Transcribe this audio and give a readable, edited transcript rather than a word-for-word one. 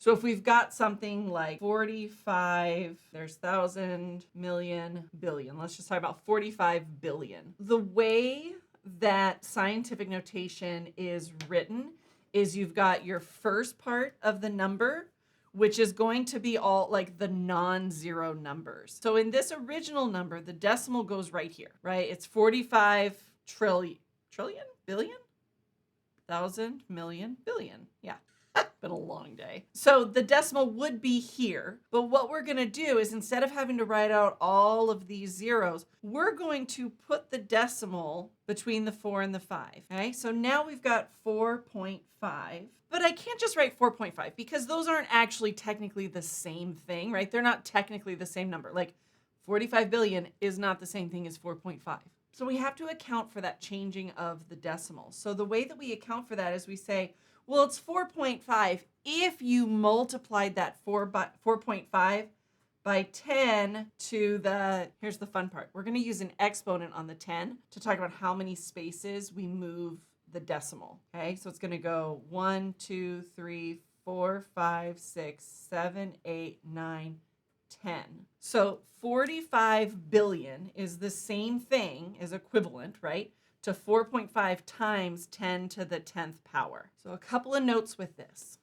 So if we've got something like 45, there's 1,000, million, billion. Let's just talk about 45 billion. The way that scientific notation is written is you've got your first part of the number, which is going to be all like the non-zero numbers. So in this original number, the decimal goes right here, right? It's 45 trillion, billion, 1,000, million, billion. Yeah. Been a long day. So the decimal would be here, but what we're going to do is instead of having to write out all of these zeros, we're going to put the decimal between the 4 and the 5. Okay, so now we've got 4.5, but I can't just write 4.5 because those aren't actually technically the same thing, right? They're not technically the same number. Like 45 billion is not the same thing as 4.5. So we have to account for that changing of the decimal. So the way that we account for that is we say, well, it's 4.5 if you multiplied that 4.5 by 10 to the, here's the fun part. We're going to use an exponent on the 10 to talk about how many spaces we move the decimal. Okay, so it's going to go 1, 2, 3, 4, 5, 6, 7, 8, 9, 10. So 45 billion is the same thing, is equivalent, right, to 4.5 times 10 to the 10th power. So a couple of notes with this.